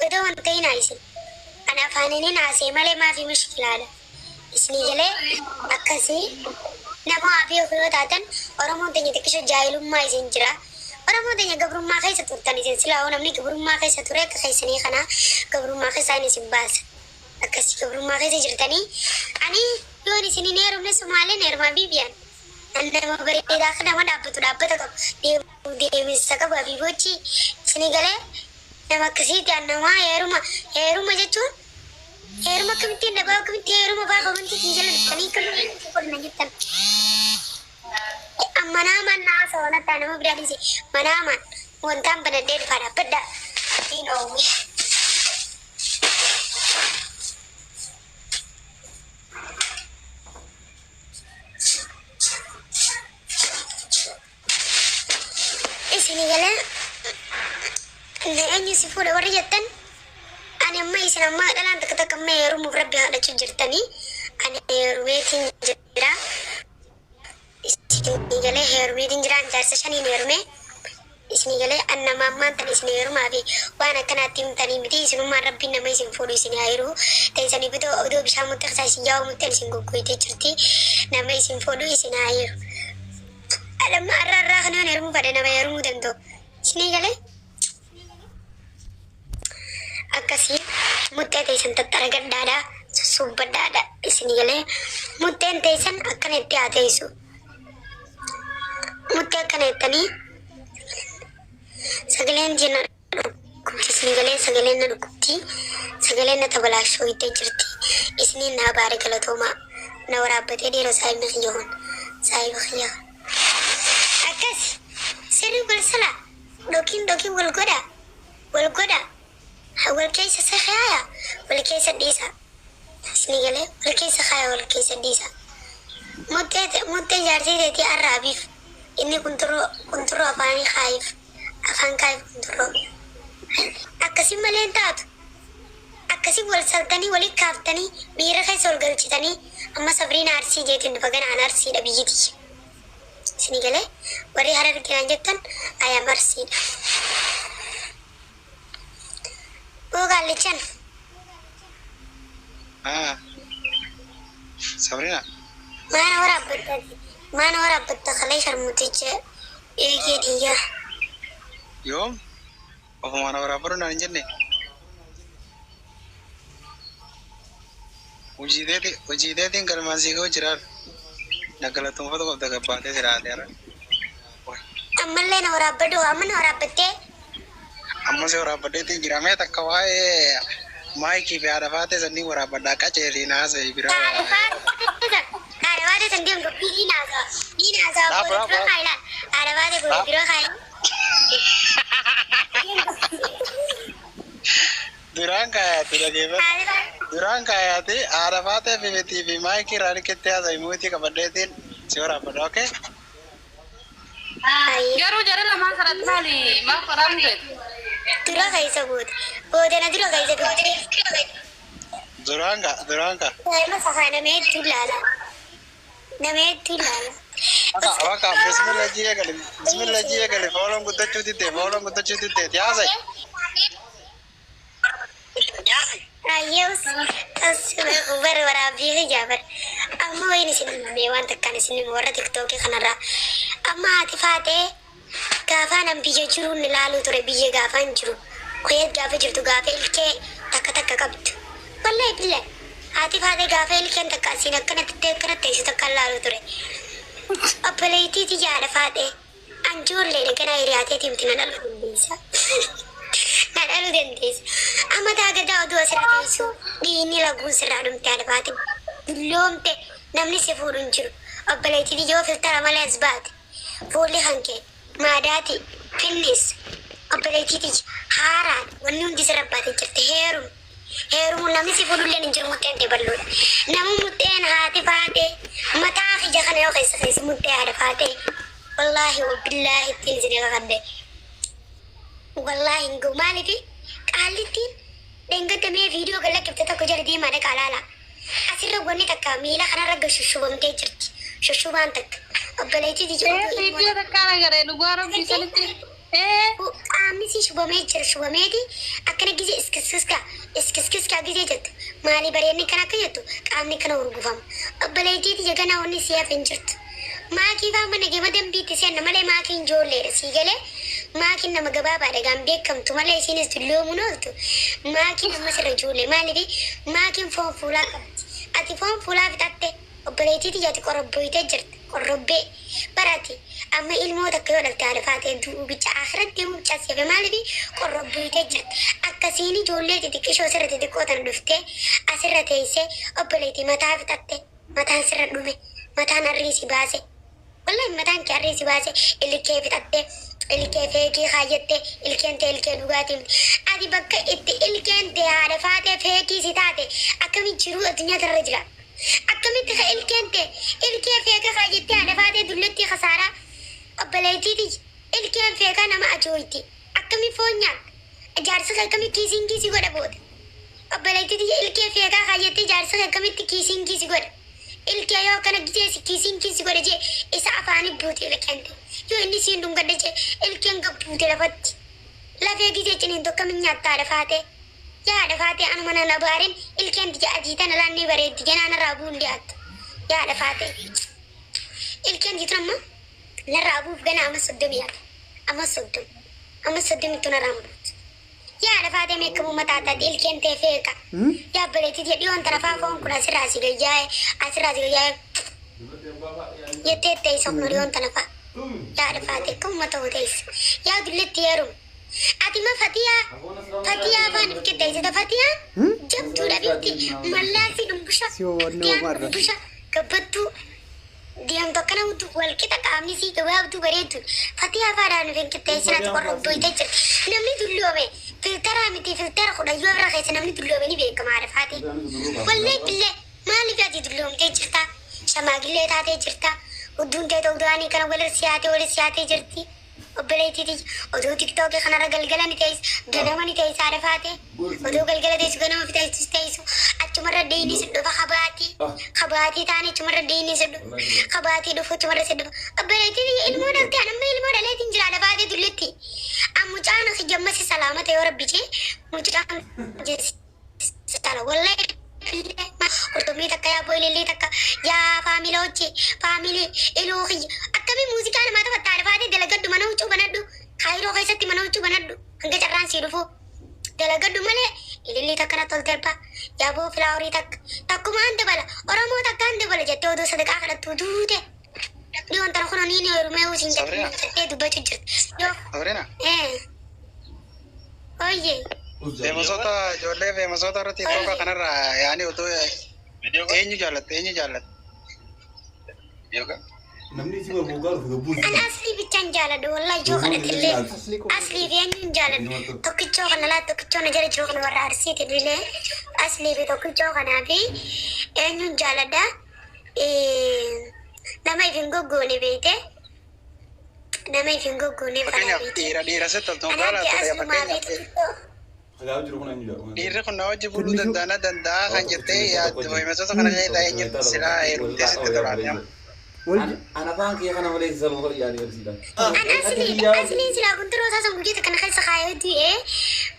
بدو انتي نايسي أنا فانيني ناسي مالي ما في مشكلة لا اسني جلي أكسي نما أبي أخوي تاتن ورمون تني تكشو جايلو ما يسنجرا ورمون تني قبر ما خيس تورتاني سلسلة ونمني قبر ما خيس تورك خيسني خنا قبر ما خيس أنا سباس أكسي قبر ما خيس جرتاني أني يوني سني نيرو نسمالي نير ما بيبيان أنا ما بري داخل ما دابتو دي مسكا بابي بوچي سني جلي nama kesiti nama heruma jatuh heruma kemiti nama kemiti heruma bawa kemiti tinggal tani kalau pun lanjutan mana nasa wana tanam berani sih mana montam pada dari pada peda tino sini jalan Nanya si fuda warjatan, ane mai sina ma dalam tak meru mugrab ada cujertani, ane ruwetin jera, isini gale ruwetin jera antar sesani nerume, isini gale anna mama tani isini neru mabi, wana kana tim tani miti isinu marabbi nama isin fuda isini airu, tani sani beto odo bisa muter sasi jauh muter isin gugu itu certi, nama isin fuda isini airu, ada marah kana neru pada nama airu tentu, isini gale. Akasih mutte tesan tattaragan dada sumpah dada isini gale mutte tesan akan ette ate isu mutte akan ette ni sagalen jina kuti isini gale sagalen na kuti sagalen na tabala show ite jirti isini na bare gala toma na warabate di rasai na khiyon sai khiya akas seri bersala dokin walgoda أول كيسة سخايا ولا كيسة ديسة سنيجلي ولا كيسة خايا ولا كيسة ديسة مدة جارتي تي الرابيف إني كنت رو أفاني خايف أفان خايف كنت رو أكسي ملين تاتو أكسي والسلطني ولي كافتني بيرا خيس والقلتني أما صبرين أرسي جيتين فقن عن أرسي لبيجيتي سنيجلي وري هرر كنان جتن أيام أرسي Bukan licin. Sabrina. Mana orang betul kalau syarmutice, iya dia. Yom, apa mana orang baru nanti nih? Uji deh kalau masih kau cerar, nak kalau tuh foto kau tak apa deh cerar dia. Amalnya orang betul, aman orang betul. Amma se ora badde ti girame takka wae mai ki biara fate sanni ora badda ka cheri na sai bira arwade sandi on gopi ina za ko biro khaila arwade ko biro khaila duranga ya ti arafate bibiti bi mai ki rar kitte sai muti ka badde tin se ora badda okay Garu jare lama sarat mali ma faram det Dura kayak sebut, bodoh nanti dura kayak sebut. Duranga. Saya masa saya namanya Tulala. Waka, bismillah jiya kali, folong kuda cuti teh, tiasa. Ayo, tas baru jabar. Amma ini sini mewan tekan sini murah TikTok kanara. Amma hati fate. Gafaan an biyya jiru ni laalu ture biyya gaafaan jiru koyet gaafa jirtu gaafa ilkee takka qabdu wallahi billah haati faate gaafa ilkeen takka asiin akkanatti teessu takka laalu ture obboleettiiti jaadha faate an ijoollee dhagana hiriyaatee timti na dhalu dandeessa amma taagadaa oduu asirra teessu dhiinni laguun sirraa dhumte haadha faate dulloomte namni si fuudhu hin jiru obboleettiiti yoo filtara malee as baate fuulli hankee Madati, Finnis, Operative, Haran, when you disrupt the herum, Namisi Fudulan in Jumutan table. Namuten Hatifate, Mataki Jakanokis is Mutea Fate. Wallahi, Billahi, things in a day. Wallahi, Gumality, Ality, then get me a video collective to Takuja Madakalala. Asilo Bonita Camila Haraga Shushuan Church, Shushuantak. Obboleettii video takkaana garee dhugaaruu fi sanitti qaamni shubamee jira shubameeti akkana gizee iskiskiska gizee jettu maali bareedni kan akka jettu qaamni kana urgufamu obboleettiiti jaganaa onni siyaaf hin jirtu maakii faa mana gama dambiitti seenna malee maakiin ijoolleedha sii galee maakiin nama gabaabaadha gaan beekamtu malee isiinis dulloomuun ooltu maakiin amma sirra ijoollee maaliif maakiin foon fuulaa qabdi ati foon fuulaa fixatte obboleettiiti jaati qorobboyitee jirti qorrobbee barati amma ilmoota akka yoo dhaltee haadha faatee duubicha akhiratti muccaasiife maaliif qorrobboyitee jirti akkasiin ijoollee xixiqqishoo sirra xixiqqoo tan dhuftee asirra teessee obboleettii mataa fixatte mataan sirra dhume mataan arriisi baase wallahi mataan kee arriisi baase ilkee fixatte ilkee feekii kaayyatte ilkeen tee ilkee dhugaatii ati bakka itti ilkeen tee haadha faatee feekii si taate akkamiin jiruu addunyaa irra jira akkamitti ka ilkeen tee ilkee feeka kaayyatte haadha faatee dulletti khasaaraa obboleettiiti ilkeen feeka nama ajooyti akkami foon nyaata jaarsa akkami kiisii godha booda obboleettiiti ilkee feekaa kaayyatte jaarsa akkamitti kiisii godha ilkee yoo kana gizeesi kiisii godha jee isa afaanii buute ilkeen yoo inni siin dhungadha jee ilkeen gabbuute lafatti lafee gizee ciniin tokko min nyaattaa haadha faatee yaa haadha faatee anuma nana baariin ilkeen tija adii tana laannee bareeddi janaan irraa buun dhiyaattu yaa haadha faatee ilkeen jitu amma narraa buuf gana amma soddomi tuna rambuut yaa haadha faatee meekkamuu mataa taate ilkeen tee feeka yaa obboleettii dhiyoon tana faa foon kun asirraa si gayyaa'e yettee teessa kun dhiyoon tana faa yaa haadha faatee akkuma ta'u teessa yaa dulletti heerum ati ma fatiyaa faan qixxeessita fatiyaan jabduudha bifti mallaasii dumbusha gabbattuu diamto akkana walqixa qaamni sii gabaabduu bareeddu fatiyaa faadhaan dhufeen qixxeessinati qorrobboytee jirti namni dulloome filtara miti filtara kudhayyoo irra keessa namni dulloome ni beekama haadha faatee wallee billee maaliif ati dulloomtee jirta shamaagillee taatee jirta udduun tee ta'uudhaanii kana walir siyaatee jirti obboleettiiti oduu tiktookii kanarra galgala ni teessu ganama ni teessu haadha faatee oduu galgala teessu ganama teessu achumarra deeyni si dhufa kabaatii taane achumarra deeyni si dhufa kabaatii dhufu achumarra si dhufa obboleettiiti ilmoo dhaltee anamma ilmoo dhaleetiin jira haadha faatee dulletti ammucaan si jammasi salaamata yoo rabbi jee mucaan jeesitala wallahi ortomii takka yaa boylillee takka yaa faamila hojii faamilii iluu kiyya akkami muuziqaa namaa taphatta haadha faatee dalagaddu mana huccuu banadhu kaayiroo keessatti mana huccuu banadhu hanga carraan sii dhufu dalagaddu malee ilillii takka na tolterba yaa boo filaaworii takkuma an dabala oromoo takka an dabala jettee oduu sadaqaa kadhattuu duute dhiyoon tana kun oniin yorumee usiin jettee dubbachuu jirti ooyyee Femasota ijoollee femasota irratti tokko kanarra yaani utuu eenyu jaallatte namni si barbaadu gabbuun an asli bichaan jaaladhu wallahi joo kadhatillee asli fi eenyuun jaaladhu tokkichoo kana laa tokkichoo na jala jiru kana warra arsiitillee asli fi tokkichoo kanaa fi eenyuun jaaladha nama ifin goggoone beeyte nama ifin goggoone fakkeenyaaf dhiira settoltuun faala fakkeenyaaf dhiirri kun na wajji buluu danda'a kan jettee yaaddu femasota kana keessaa eenyu silaa heerumtee sitti tolaadha. Ana faan kee kana malee isa lama yaani garsiidha. Asli sila kun terus asam gujita kana kan sakaya tu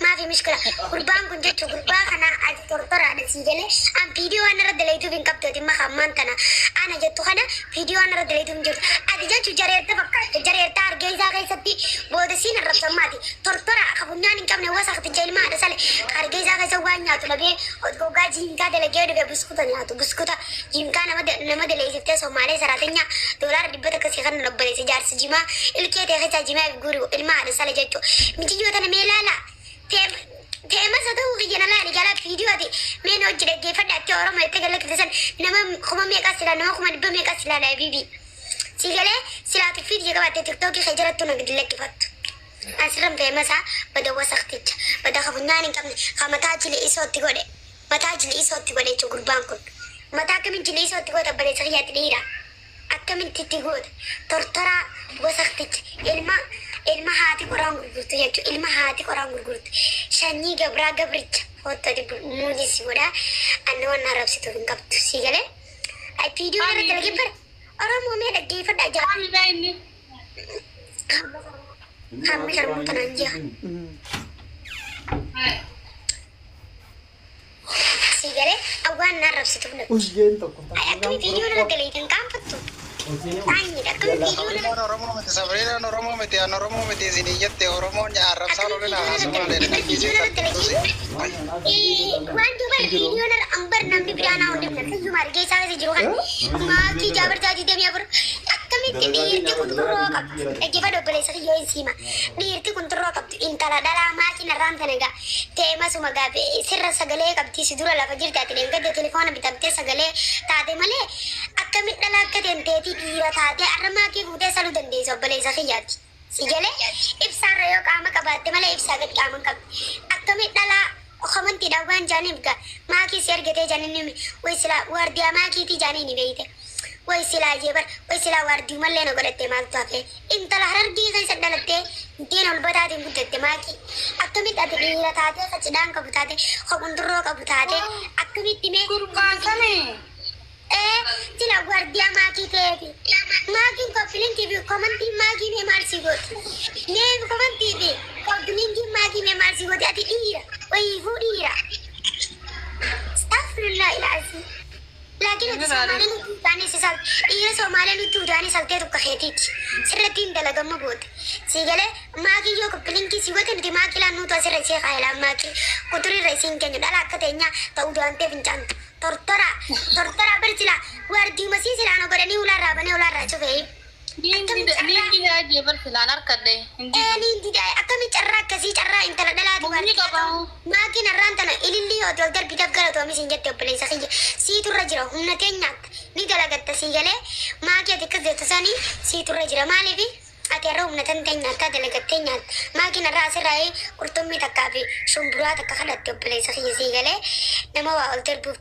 maafi mishkila gurbaan kun jechuun gurbaa kana ati tortora ada sii galee an viidiyoo waan irra dalaytuu hin qabdooti maka ammaan tana ana jettu kana viidiyoo waan irra dalaytuu hin jirtu ati jechuun jareerta fakkaate jareerta argee isaa keessatti booda siin arrabsammaati tortora qabunyaan hin qabne wasaqti jeelmaa ada sale argee isaa keessa waan nyaatu labee gogaa jiinkaa dalagee dhufe buskuta nyaatu buskuta jiinkaa nama daleessiftee soomaalee saraatenyaa doolaara dhibbata akkasii kan nabbareesse jaarsi jimaa ilkee ta'e keessaa jimaa guru ilmaa ada sale jechuun mijiyyoo tana mee laala teema ta'uu kiyya nalaa dhigalaa viidiyooti meen hojii dhaggeeffadha atti oromoo itti galakkisiisan nama kuma meeqaa silaa nama kuma dhibba meeqaa silaa dhaa biibi si galee silaati viidiyoo qabaattee tiktookii kee jirattu na gidi lakkifattu asirran feemasaa bada wasaqticha bada kafunyaan hin qabne ka mataa jili isootti godhe jechuu gurbaan kun mataa akkamin jili isootti godhe baleessa kiyyaatti dhiira akkamin titti godhe tortoraa wasaqticha ilma haati qoraan gurgurtu jechuudha. Ilma haati qoraan gurgurtu. Shanyii gabraa gabricha hottati muujisi godhaa. Anna waan arrabsitu hin qabdu. Si galee? Viidiyoo kana dalagee bara Oromoo mee dhaggeeffadhaa jira. Kami sharmuutan anja. Sigale awwan narrabsitu kun. Usjeen tokko. Ay akkami video na daliitan kaanfattu. Taanyi akkami video na Oromoo miti Sabrina Oromoo miti an Oromoo miti isinii jette Oromoon arrabsaa lolina haasuma waan duuba video na ambar namni biraanaa hundi bitan yumaar geessaa kasi jiru kan maakii jaabartaa jiidamii afur akkamitti dhiirti kun turroo qabdu dhaggeeffadhu obboleessa kiyyoo insiima dhiirti kun turroo qabdu intala dhalaa maakii narraan tana gaa teemasuma gaafe sirra sagalee qabdi si dura lafa jirtaati gadda telefoona bitamtee sagalee taate malee akkamitti dhalaa akka tenteetii dhiira taate arra maakii fuutee saluu dandeessa obboleessa kiyyaatti si galee ibsaarra yoo qaama qabaatte malee ibsaa gad qaama hin qabdu akkamitti dhalaa Khamanti dawan janim ka maki share gete janin ni waisila wardia maki ti janin ni beite waisila jebar waisila wardi malle no gadate mak to afe intala harargi kai sadalatte din ol badate gudate maki attami tade ira tate sachidan ka butate khabundro ka butate attami time kurban sani tila wardia maki te maki ko feeling tv commenti maki me marsi got ne commenti tv ko duningi maki me marsi got ati ira ويفوريا استغفر الله العظيم لكن الصومالي تاني سال إيه صومالي لو تاني سالته تو كخيتيك سرتين دلقة مبود سيجله ما كي جو كبلين كي سوى تنتي ما كلا نو تو سر شيء خايلا ما كي كتوري رئيسين كنجو دالا كتينيا تودان تفنجان tortora bercila wardi masih silano berani ular rabane ular racu fei Ninti aja bersilanar kadai. Ninti dai akami carra kasi carra intala dala tu wardi makin arrantana ililli o dogdar bidab gala to ami sinjette opelai sakhi si turajira humna tenyak ni dala gatta sigale maki atikka zetasani si turajira malevi ati arra humna tentenya ta dala gattenya makin arra asirai kurtummi takkafi shumbura takka khadatte opelai sakhi sigale nama wa alter buf